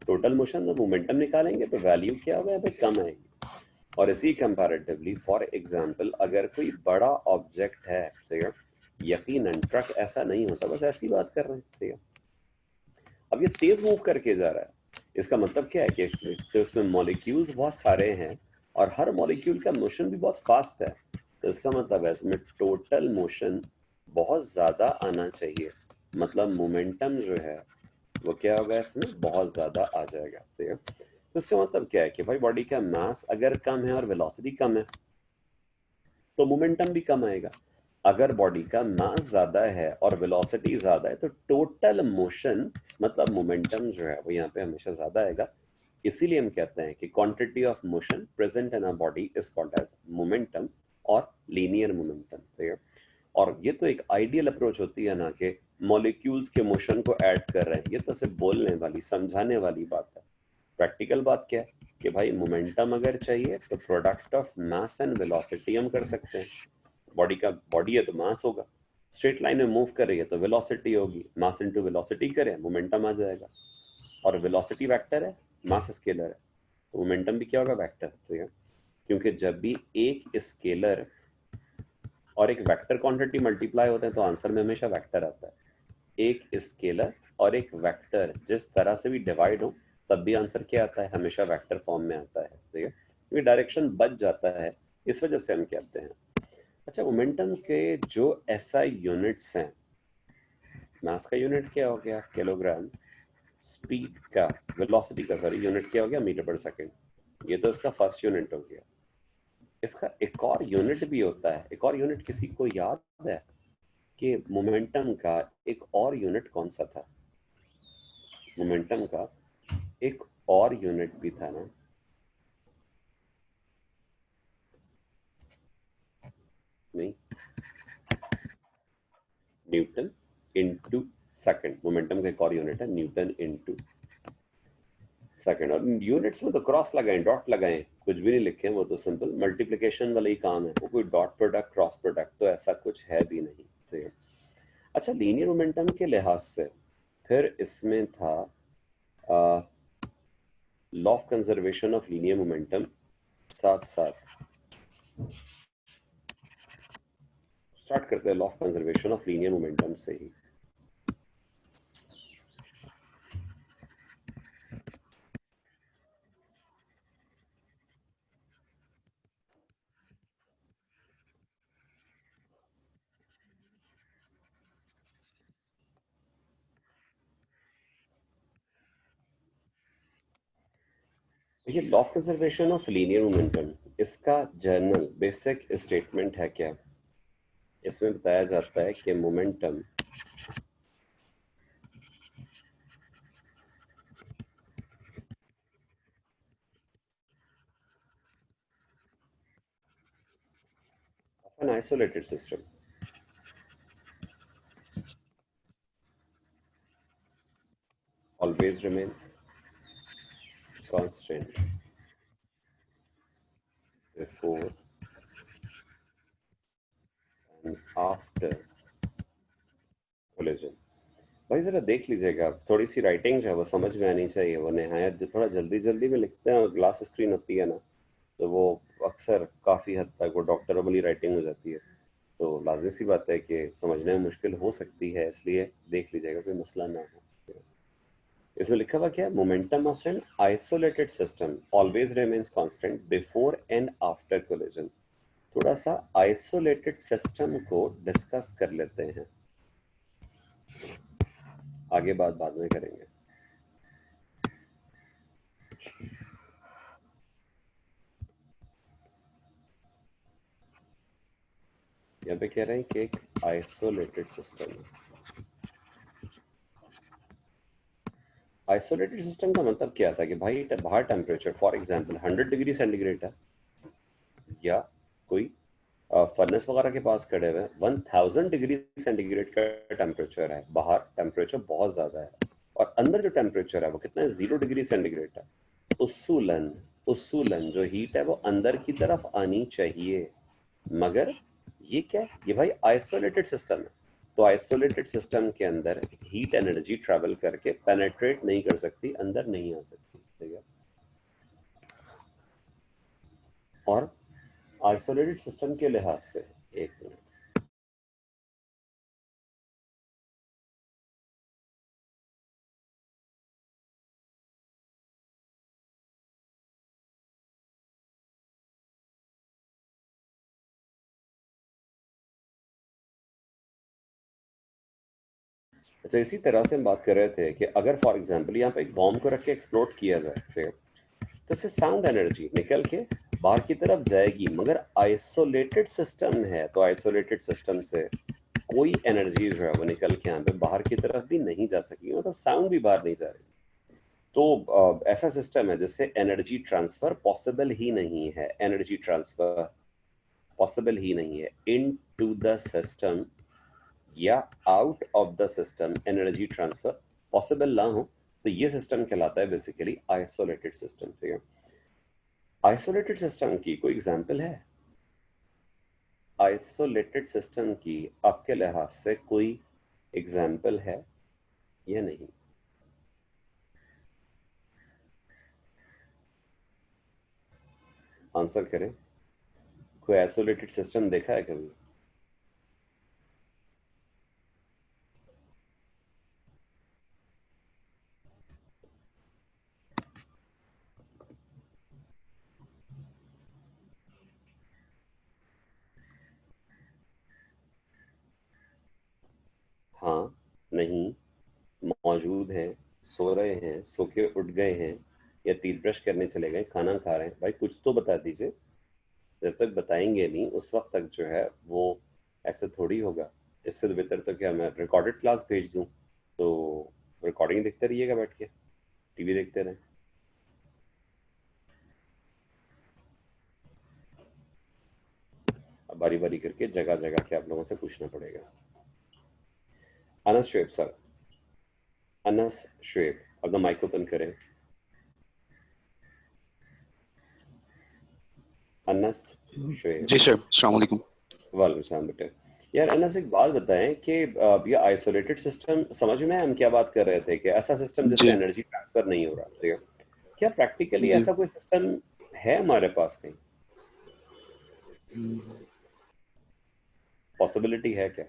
टोटल मोशन में मोमेंटम निकालेंगे तो वैल्यू क्या होगा, यहाँ पे कम आएगी। और इसी कंपैरेटिवली फॉर एग्जांपल अगर कोई बड़ा ऑब्जेक्ट है, ठीक है, यकीनन ट्रक ऐसा नहीं होता, बस ऐसी बात कर रहे हैं। ठीक है, अब ये तेज मूव करके जा रहा है, इसका मतलब क्या है कि तो इसमें मॉलिक्यूल्स बहुत सारे हैं और हर मॉलिक्यूल का मोशन भी बहुत फास्ट है, तो इसका मतलब है इसमें टोटल मोशन बहुत ज्यादा आना चाहिए, मतलब मोमेंटम जो है वो क्या होगा, इसमें बहुत ज्यादा आ जाएगा। ठीक है, तो इसका मतलब क्या है कि भाई बॉडी का मास अगर कम है और वेलोसिटी कम है तो मोमेंटम भी कम आएगा। अगर बॉडी का मास ज्यादा है और वेलोसिटी ज्यादा है तो टोटल मोशन मतलब मोमेंटम जो है वो यहाँ पे हमेशा ज्यादा आएगा। इसीलिए हम कहते हैं कि quantity of motion present in a body is called as momentum और लीनियर मोमेंटम। ठीक है, और ये तो एक आइडियल अप्रोच होती है ना कि मॉलिक्यूल्स के मोशन को ऐड कर रहे हैं, ये तो सिर्फ बोलने वाली समझाने वाली बात है। प्रैक्टिकल बात क्या है कि भाई मोमेंटम अगर चाहिए तो product of mass and velocity हम कर सकते हैं। बॉडी है तो मास होगा, स्ट्रेट लाइन में मूव कर रही है तो वेलोसिटी होगी, मास इनटू वेलोसिटी करें मोमेंटम आ जाएगा। और वेलोसिटी वेक्टर है, मास स्केलर है, तो मोमेंटम भी क्या होगा, वेक्टर। तो ये क्योंकि जब भी एक स्केलर और एक वेक्टर क्वांटिटी मल्टीप्लाई होते हैं तो आंसर में हमेशा वेक्टर आता है। एक स्केलर और एक वेक्टर जिस तरह से भी डिवाइड हो तब भी आंसर क्या आता है, हमेशा वेक्टर फॉर्म में आता है। ठीक है, ये डायरेक्शन बच जाता है, इस वजह से हम कहते हैं। अच्छा, मोमेंटम के जो एसआई यूनिट्स हैं, मास का यूनिट क्या हो गया किलोग्राम, स्पीड का वेलोसिटी का सॉरी यूनिट क्या हो गया मीटर पर सेकंड, ये तो इसका फर्स्ट यूनिट हो गया। इसका एक और यूनिट भी होता है, एक और यूनिट किसी को याद है कि मोमेंटम का एक और यूनिट कौन सा था? मोमेंटम का एक और यूनिट भी था ना, नहीं, न्यूटन इनटू सेकंड। मोमेंटम का एक और यूनिट है न्यूटन इनटू सेकंड। और यूनिट्स में तो क्रॉस लगाएं, डॉट लगाएं, कुछ भी नहीं लिखें, वो तो सिंपल मल्टीप्लिकेशन वाला ही काम है, वो कोई डॉट प्रोडक्ट क्रॉस प्रोडक्ट तो ऐसा कुछ है भी नहीं। ठीक है, अच्छा, लीनियर मोमेंटम के लिहाज से फिर इसमें था law of conservation of linear momentum. साथ साथ स्टार्ट करते हैं law of conservation of linear momentum से ही। ये law of conservation of linear momentum, इसका जनरल बेसिक स्टेटमेंट है क्या? इसमें बताया जाता है कि momentum of an isolated system always remains constant before and after collision। भाई जरा देख लीजिएगा, थोड़ी सी राइटिंग जो है वो समझ में आनी चाहिए, वो नहायत थोड़ा जल्दी जल्दी में लिखते हैं और ग्लास स्क्रीन होती है ना, तो वो अक्सर काफ़ी हद तक वो डॉक्टरों वाली राइटिंग हो जाती है, तो लाजमी सी बात है कि समझने में मुश्किल हो सकती है, इसलिए देख लीजिएगा कोई मसला ना हो। इसमें लिखा हुआ क्या है, momentum of an isolated system always remains constant before and after collision. थोड़ा सा आइसोलेटेड सिस्टम को डिस्कस कर लेते हैं, आगे बात बाद में करेंगे। यहाँ पे कह रहे हैं कि एक आइसोलेटेड सिस्टम है। आइसोलेटेड सिस्टम का मतलब क्या था कि भाई बाहर temperature for example 100 degree centigrade है, या कोई फर्नेस वगैरह के पास खड़े हुए 1000 डिग्री सेंटीग्रेड का टेम्परेचर है, बाहर टेम्परेचर बहुत ज्यादा है और अंदर जो टेम्परेचर है वो कितना है, 0 डिग्री सेंटीग्रेड है। उसूलन उसूलन जो हीट है वो अंदर की तरफ आनी चाहिए, मगर ये क्या है, ये भाई आइसोलेटेड सिस्टम है, तो आइसोलेटेड सिस्टम के अंदर हीट एनर्जी ट्रेवल करके पेनेट्रेट नहीं कर सकती, अंदर नहीं आ सकती। ठीक है, और आइसोलेटेड सिस्टम के लिहाज से एक मिनट, अच्छा इसी तरह से हम बात कर रहे थे कि अगर फॉर एग्जांपल यहाँ पे एक बॉम्ब को रख के एक्सप्लोड किया जाए, ठीक है, तो इससे साउंड एनर्जी निकल के बाहर की तरफ जाएगी, मगर आइसोलेटेड सिस्टम है तो आइसोलेटेड सिस्टम से कोई एनर्जी जो है वो निकल के यहाँ पे बाहर की तरफ भी नहीं जा सकी, मतलब साउंड भी बाहर नहीं जा रही। तो ऐसा सिस्टम है जिससे एनर्जी ट्रांसफर पॉसिबल ही नहीं है, एनर्जी ट्रांसफर पॉसिबल ही नहीं है इनटू द सिस्टम या out of the system, energy transfer possible ना हो तो ये सिस्टम कहलाता है बेसिकली आइसोलेटेड सिस्टम। ठीक है, आइसोलेटेड सिस्टम की कोई एग्जांपल है? आइसोलेटेड सिस्टम की आपके लिहाज से कोई एग्जांपल है या नहीं? आंसर करें। कोई आइसोलेटेड सिस्टम देखा है कभी? हाँ, नहीं, मौजूद हैं, सो रहे हैं, सो के उठ गए हैं, या टूथब्रश करने चले गए, खाना खा रहे हैं? भाई कुछ तो बता दीजिए। जब तक बताएंगे नहीं उस वक्त तक जो है वो ऐसे थोड़ी होगा। इससे तो बेहतर तो क्या मैं रिकॉर्डेड क्लास भेज दूं, तो रिकॉर्डिंग देखते रहिएगा बैठ के, टीवी देखते रहें। अब बारी बारी करके जगह जगह के आप लोगों से पूछना पड़ेगा। अनस शुएब सर, अनस शुएब, अपना माइक ओपन करें। अनस शुएब। जी सर, अस्सलाम वालेकुम। वालेकुम सलाम बेटे। यार अनस एक बात बताएं कि ये आइसोलेटेड सिस्टम समझ में हम क्या बात कर रहे थे कि ऐसा सिस्टम जिससे जी एनर्जी ट्रांसफर नहीं हो रहा, ठीक है? क्या प्रैक्टिकली जी ऐसा कोई सिस्टम है हमारे पास कहीं? पॉसिबिलिटी है क्या?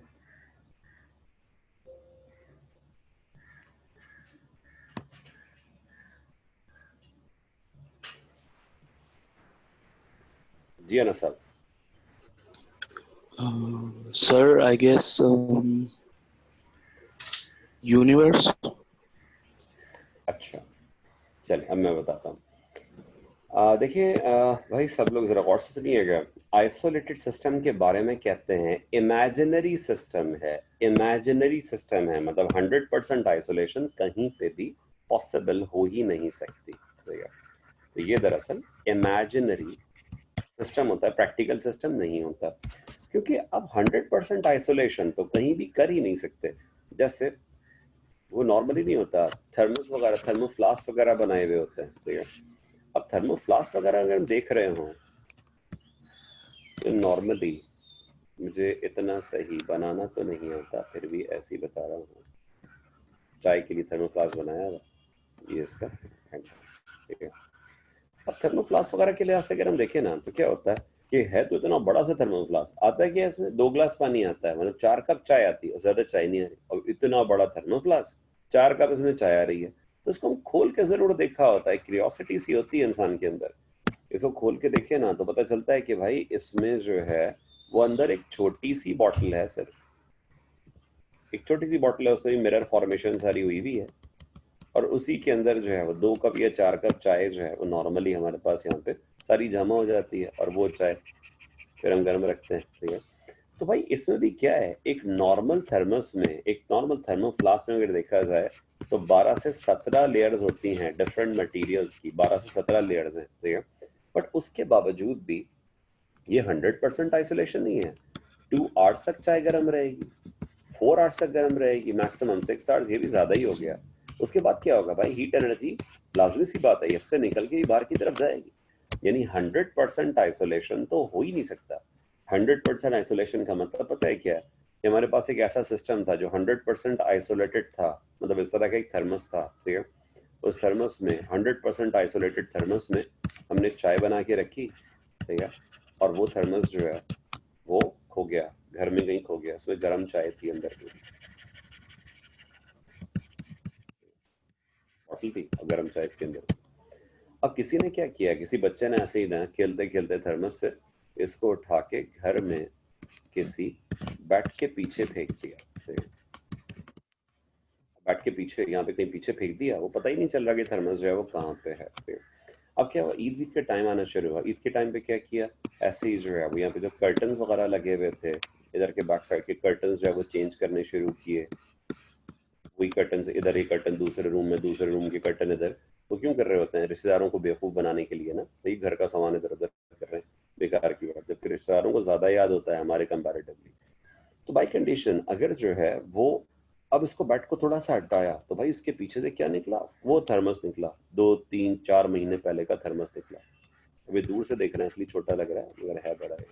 जी अनस साहब। Sir I guess universe. अच्छा, चलिए अब मैं बताता हूँ। देखिए भाई सब लोग जरा गौर से सुनिएगा। आइसोलेटेड सिस्टम के बारे में कहते हैं इमेजिनरी सिस्टम है, इमेजिनरी सिस्टम है, मतलब 100% आइसोलेशन कहीं पे भी पॉसिबल हो ही नहीं सकती। ठीक है, तो ये दरअसल इमेजिनरी सिस्टम होता है, प्रैक्टिकल सिस्टम नहीं होता, क्योंकि अब 100% आइसोलेशन तो कहीं भी कर ही नहीं सकते। जैसे वो नॉर्मली नहीं होता, थर्मस वगैरह, थर्मोफ्लास्क वगैरह बनाए हुए होते हैं। ठीक है, अब थर्मोफ्लास्क वगैरह अगर हम देख रहे हो तो नॉर्मली मुझे इतना सही बनाना तो नहीं आता, फिर भी ऐसे ही बता रहा हूँ। चाय के लिए थर्मोफ्लास्क बनाया हुआ, ये इसका हैंडल, ठीक है। अब थर्मोफ्लास्क वगैरह के लिहाज से अगर हम देखें ना तो क्या होता है कि है तो इतना बड़ा सा थर्मोफ्लास्क आता है कि इसमें 2 गिलास पानी आता है, मतलब 4 कप चाय आती है, ज्यादा चाय नहीं आ रही, और इतना बड़ा थर्मोफ्लास्क 4 कप इसमें चाय आ रही है। तो इसको हम खोल के जरूर देखा होता है, क्यूरियोसिटी सी होती है इंसान के अंदर। इसको खोल के देखे ना तो पता चलता है कि भाई इसमें जो है वो अंदर एक छोटी सी बॉटल है, सिर्फ एक छोटी सी बॉटल है, उसमें मिरर फॉर्मेशन सारी हुई भी है, और उसी के अंदर जो है वो 2 कप या 4 कप चाय जो है वो नॉर्मली हमारे पास यहाँ पे सारी जमा हो जाती है, और वो चाय फिर हम गर्म रखते हैं। ठीक है, तो भाई इसमें भी क्या है, एक नॉर्मल थर्मस में, एक नॉर्मल थर्मोफ्लास्क में अगर देखा जाए तो 12 से 17 लेयर्स होती हैं डिफरेंट मटेरियल्स की, 12 से 17 लेयर्स हैं। ठीक है, बट उसके बावजूद भी ये 100% आइसोलेशन नहीं है। 2 आवर्स तक चाय गर्म रहेगी, 4 आवर्स तक गर्म रहेगी, मैक्सिमम 6 आवर्स, ये भी ज्यादा ही हो गया। उसके बाद क्या होगा भाई, हीट एनर्जी लाजमी सी बात है इससे निकल के बाहर की तरफ जाएगी, यानी 100% आइसोलेशन तो हो ही नहीं सकता। 100% आइसोलेशन का मतलब पता है क्या है कि हमारे पास एक ऐसा सिस्टम था जो 100% आइसोलेटेड था, मतलब इस तरह का एक थर्मस था। ठीक है, उस थर्मस में 100% आइसोलेटेड थर्मस में हमने चाय बना के रखी। ठीक है, और वो थर्मस जो है वो खो गया, घर में कहीं खो गया, उसमें गर्म चाय थी अंदर की, बॉटल थी और गर्म चाय इसके अंदर। अब किसी ने क्या किया, किसी बच्चे ने ऐसे ही ना खेलते खेलते थर्मस से इसको उठा के घर में किसी बेड के पीछे फेंक दिया। बेड के पीछे, यहाँ पे कहीं पीछे फेंक दिया, वो पता ही नहीं चल रहा कि थर्मस जो है वो कहाँ पे है। अब क्या हुआ, ईद के टाइम आना शुरू हुआ। ईद के टाइम पे क्या किया, ऐसे ही जो है वो यहाँ पे जो कर्टन्स वगैरह लगे हुए थे, इधर के बैक साइड के कर्टन्स जो है वो चेंज करने शुरू किए। वही कर्टन, इधर ही कर्टन दूसरे रूम में, दूसरे रूम के कर्टन इधर। वो क्यों कर रहे होते हैं, रिश्तेदारों को बेवकूफ़ बनाने के लिए ना, सही घर का सामान इधर उधर कर रहे हैं बेकार की बात, जबकि रिश्तेदारों को ज़्यादा याद होता है हमारे कंपैरेटिवली। तो बाई कंडीशन अगर जो है वो अब इसको बेड को थोड़ा सा हटाया तो भाई उसके पीछे से क्या निकला, वो थर्मस निकला, 2 3 4 महीने पहले का थर्मस निकला। अभी दूर से देख रहे हैं इसलिए छोटा लग रहा है, मगर है बड़ा है।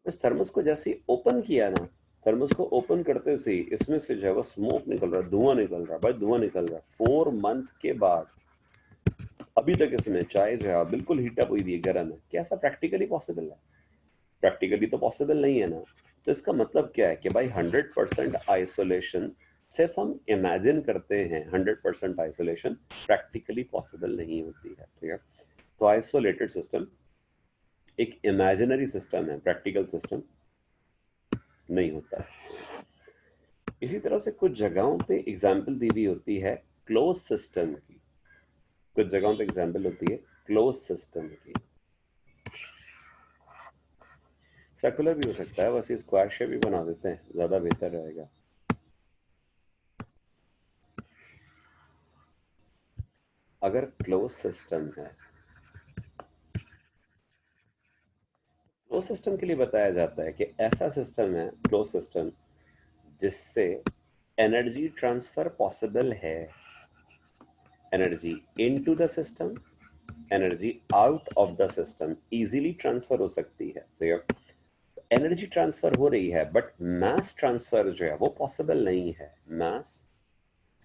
इस थर्मस को जैसे ओपन किया ना, थर्मस को ओपन करते से इसमें से जो है वो स्मोक निकल रहा है, धुआं निकल रहा है भाई, धुआं निकल रहा है। 4 मंथ के बाद अभी तक इसमें चाय जो है बिल्कुल हीटअप हुई हुई है, गर्म है। कैसा प्रैक्टिकली पॉसिबल है? प्रैक्टिकली तो पॉसिबल नहीं है ना। तो इसका मतलब क्या है कि भाई 100% आइसोलेशन सिर्फ हम इमेजिन करते हैं, 100% आइसोलेशन प्रैक्टिकली पॉसिबल नहीं होती है, ठीक है। तो आइसोलेटेड सिस्टम एक इमेजिनरी सिस्टम है, प्रैक्टिकल सिस्टम नहीं होता है। इसी तरह से कुछ जगहों पे एग्जाम्पल दी हुई होती है क्लोज सिस्टम की, कुछ जगहों पे एग्जाम्पल होती है क्लोज सिस्टम की। सर्कुलर भी हो सकता है, वैसे स्क्वायर शेप भी बना देते हैं, ज्यादा बेहतर रहेगा। अगर क्लोज सिस्टम है, क्लोज सिस्टम के लिए बताया जाता है कि ऐसा सिस्टम है क्लोज सिस्टम जिससे एनर्जी ट्रांसफर पॉसिबल है। Energy into the system, energy out of the system easily transfer हो सकती है। तो एनर्जी ट्रांसफर हो रही है बट मास ट्रांसफर जो है वो पॉसिबल नहीं है। मास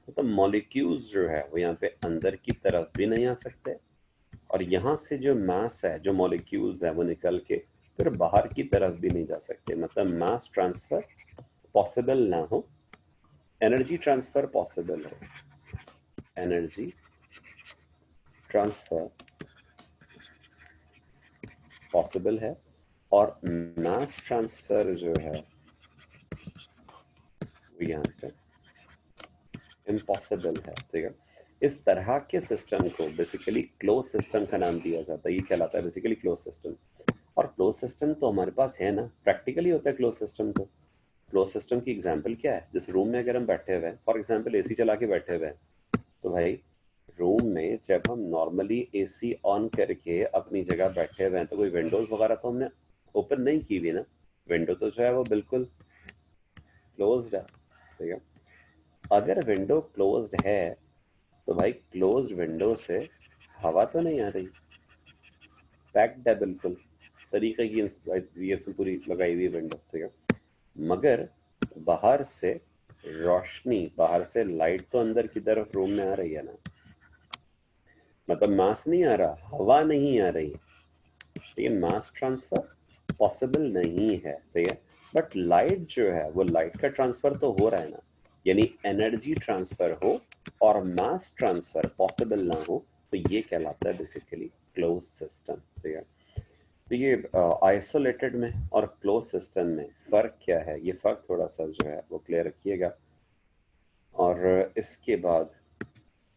मतलब मॉलिक्यूल्स जो है वो यहाँ पे अंदर की तरफ भी नहीं आ सकते, और यहाँ से जो मास है, जो मॉलिक्यूल्स है वो निकल के फिर बाहर की तरफ भी नहीं जा सकते। मतलब मास ट्रांसफर पॉसिबल ना हो, एनर्जी ट्रांसफर पॉसिबल है। एनर्जी ट्रांसफर पॉसिबल है और मास ट्रांसफर जो है वो यहाँ पे इम्पॉसिबल है, ठीक है। इस तरह के सिस्टम को बेसिकली क्लोज सिस्टम का नाम दिया जाता है। ये कहलाता है बेसिकली क्लोज सिस्टम। और क्लोज सिस्टम तो हमारे पास है ना, प्रैक्टिकली होता है क्लोज सिस्टम। तो क्लोज सिस्टम की एग्जांपल क्या है, जिस रूम में अगर हम बैठे हुए हैं, फॉर एग्जांपल एसी चला के बैठे हुए हैं, तो भाई रूम में जब हम नॉर्मली एसी ऑन करके अपनी जगह बैठे हुए हैं तो कोई विंडोज वगैरह तो हमने ओपन नहीं की हुई ना, विंडो तो जो है वो बिल्कुल क्लोज्ड है, ठीक है। अगर विंडो क्लोज्ड है तो भाई क्लोज्ड विंडो से हवा तो नहीं आ रही, पैक्ड है बिल्कुल, तरीके की ये पूरी लगाई हुई विंडो, ठीक है। मगर बाहर से रोशनी, बाहर से लाइट तो अंदर की तरफ रूम में आ रही है ना, मतलब मास नहीं आ रहा, हवा नहीं आ रही, लेकिन मास ट्रांसफर पॉसिबल नहीं है, सही है। बट लाइट जो है वो लाइट का ट्रांसफर तो हो रहा है ना, यानी एनर्जी ट्रांसफर हो और मास ट्रांसफर पॉसिबल ना हो, तो ये कहलाता है बेसिकली क्लोज सिस्टम, ठीक है। तो ये आइसोलेटेड में और क्लोज सिस्टम में फ़र्क क्या है, ये फ़र्क थोड़ा सा जो है वो क्लियर रखिएगा। और इसके बाद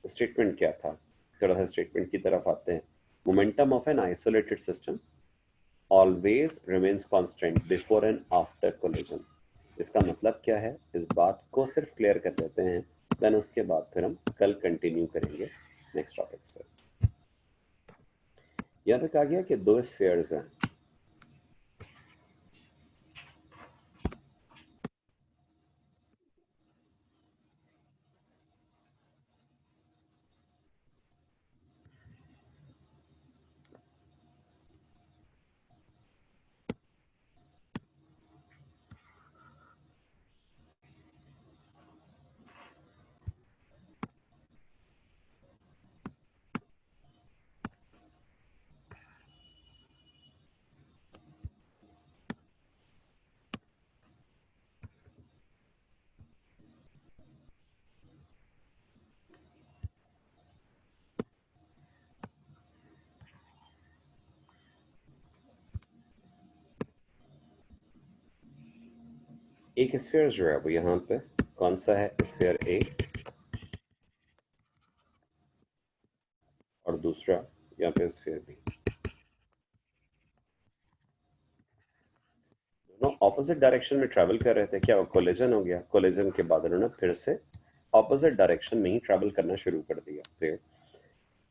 स्टेटमेंट क्या था, थोड़ा सा स्टेटमेंट की तरफ आते हैं। Momentum of an isolated system always remains constant before and after collision. इसका मतलब क्या है, इस बात को सिर्फ क्लियर कर लेते हैं, देन उसके बाद फिर हम कल कंटिन्यू करेंगे नेक्स्ट टॉपिक से। यहाँ तक आ गया कि 2 स्फीयर्स हैं, एक स्फीयर जो है वो यहाँ पे कौन सा है, स्फीयर ए, और दूसरा बायोस्फीयर भी। दोनों ऑपोजिट डायरेक्शन में ट्रैवल कर रहे थे, क्या कोलिजन हो गया, कोलिजन के बाद उन्होंने फिर से ऑपोजिट डायरेक्शन में ही ट्रैवल करना शुरू कर दिया। फिर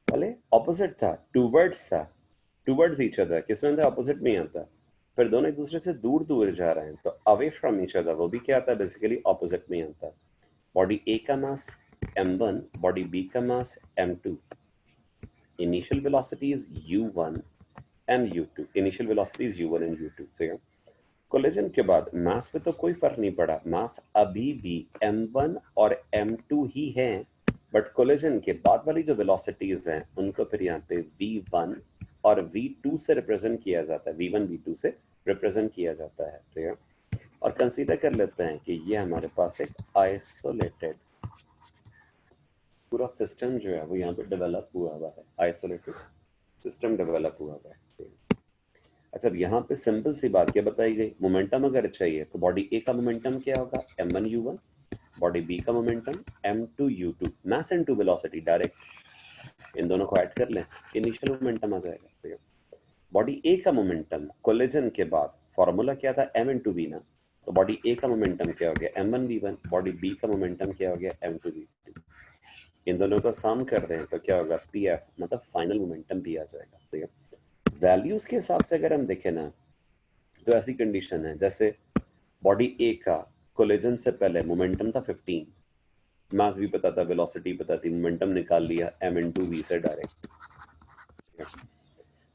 पहले ऑपोजिट था, टूवर्ड्स ईच अदर, किसमें था, ऑपोजिट में ही आता है। फिर दोनों एक दूसरे से दूर दूर जा रहे हैं, तो अवे फ्रॉम ईच अदर, वो भी क्या आता है, बेसिकली ऑपोजिट में ही आता है। बॉडी ए का मास m1, बॉडी बी का मास m2, initial velocities u1 and u2, initial velocities u1 and u2। ठीक है, कोलिजन के बाद मास पे तो कोई फर्क नहीं पड़ा, मास अभी भी m1 और m2 ही हैं, बट कोलिजन के बाद वाली जो वेलोसिटीज हैं उनको फिर यहाँ पे v1 और v2 से रिप्रेजेंट किया जाता है, v1 v2 से रिप्रेजेंट किया जाता है। ठीक है, और कंसीडर कर लेते हैं कि ये हमारे पास एक आइसोलेटेड पूरा सिस्टम जो है वो यहाँ पे डेवलप हुआ हुआ है, आइसोलेटेड सिस्टम डेवलप हुआ हुआ है। अच्छा, अब यहाँ पे सिंपल सी बात क्या बताई गई, मोमेंटम अगर चाहिए तो बॉडी ए का मोमेंटम क्या होगा, m1 u1, बॉडी बी का momentum m2 u2, mass into velocity, direct इन दोनों को ऐड कर लें, इनिशियल मोमेंटम आ जाएगा। ठीक है, बॉडी ए का मोमेंटम कोलिजन के बाद फॉर्मूला क्या था, m इनटू v ना, तो बॉडी ए का मोमेंटम क्या हो गया, m1 v1, बॉडी बी का मोमेंटम क्या हो गया, m2 v2, इन दोनों को सम कर दें तो क्या होगा, pf, मतलब फाइनल मोमेंटम भी आ जाएगा। ठीक है, वैल्यूज के हिसाब से अगर हम देखें ना, तो ऐसी कंडीशन है जैसे बॉडी ए का कोलिजन से पहले मोमेंटम था 15, मास भी पता था, वेलोसिटी पता थी, मोमेंटम निकाल लिया m इनटू v से डायरेक्ट।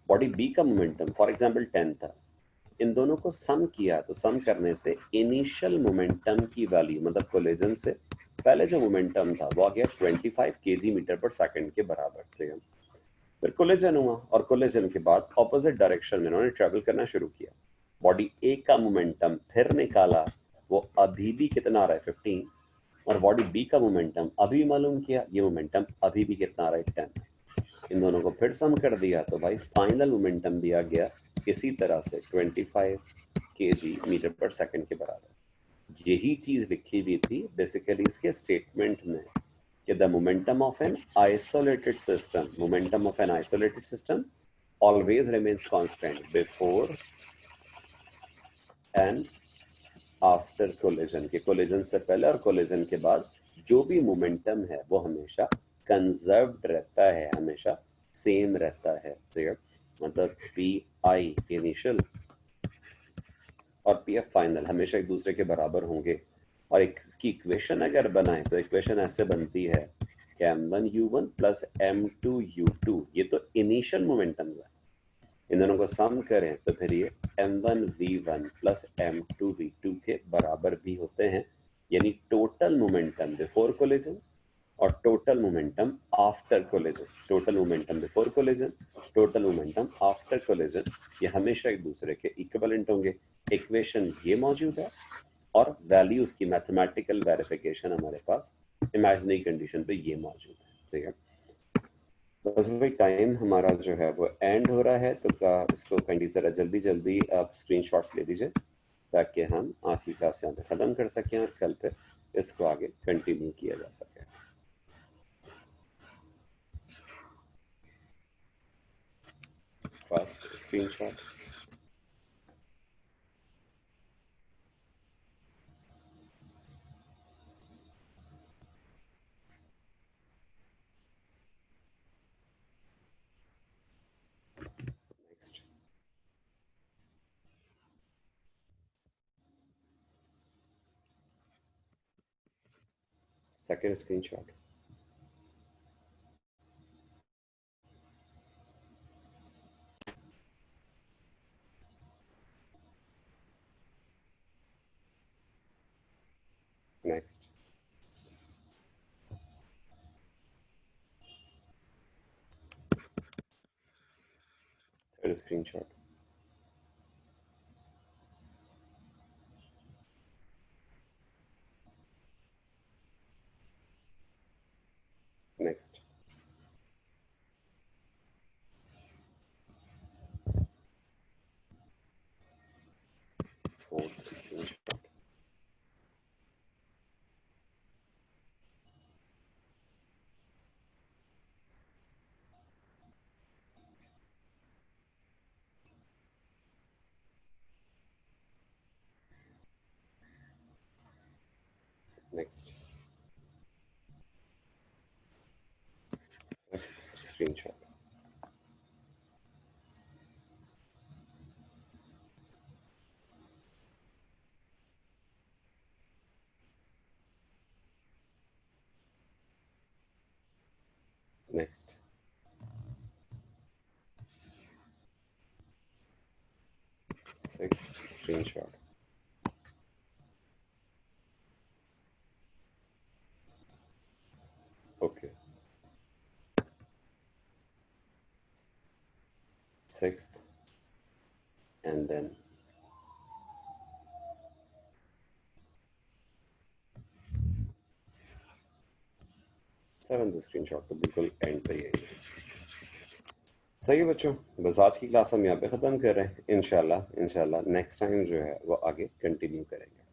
बॉडी बी का मोमेंटम फॉर एग्जांपल 10 था, इन दोनों को सम किया तो सम करने से इनिशियल मोमेंटम की वैल्यू, मतलब कोलिजन से पहले जो मोमेंटम था वो आ गया 25 kg मीटर पर सेकंड के बराबर। ठीक है, फिर कोलिजन हुआ और कोलिजन के बाद ऑपोजिट डायरेक्शन में उन्होंने ट्रेवल करना शुरू किया, बॉडी ए का मोमेंटम फिर निकाला, वो अभी भी कितना आ रहा है 15, और बॉडी बी का मोमेंटम अभी मालूम किया, ये मोमेंटम अभी भी कितना आ रहा है 10, इन दोनों को फिर सम कर दिया तो भाई फाइनल मोमेंटम भी आ गया इसी तरह से 25 kg मीटर पर सेकंड के बराबर। यही चीज लिखी हुई थी बेसिकली इसके स्टेटमेंट में कि the momentum of an isolated system always remains constant before and after collision, कि collision से पहले और collision के बाद जो भी momentum है वो हमेशा conserved रहता है, हमेशा सेम रहता है। ठीक है, मतलब PI इनिशियल और PF फाइनल हमेशा एक दूसरे के बराबर होंगे। और एक इसकी इक्वेशन अगर बनाए तो इक्वेशन ऐसे बनती है कि m1 u1 plus m2 u2, ये तो इनिशियल मोमेंटम्स है, इन दोनों को सम करें तो फिर ये m1 v1 plus m2 v2 के बराबर भी होते हैं, यानी टोटल मोमेंटम बिफोर कोलिजन और total momentum after collision, total momentum before collision, total momentum after collision, ये हमेशा एक दूसरे के इक्विवेलेंट होंगे। इक्वेशन ये मौजूद है और वैल्यूज की मैथमेटिकल वेरिफिकेशन हमारे पास इमेजिनरी कंडीशन पे ये मौजूद है। ठीक है, बस भाई टाइम हमारा जो है वो एंड हो रहा है, तो इसको काइंडली जरा जल्दी जल्दी आप स्क्रीनशॉट्स ले दीजिए ताकि हम आज की क्लास यहाँ पे ख़त्म कर सकें और कल पे इसको आगे कंटिन्यू किया जा सके। First screenshot, next, second screenshot, next, third screenshot, next, fourth screenshot, next screenshot. Next. Sixth screenshot. Okay. Sixth. And then seventh screenshot तो बिल्कुल एंड पे ही है. सही है बच्चों, बस आज की क्लास हम यहाँ पे ख़त्म कर रहे हैं. इंशाल्लाह नेक्स्ट टाइम जो है वो आगे कंटिन्यू करेंगे.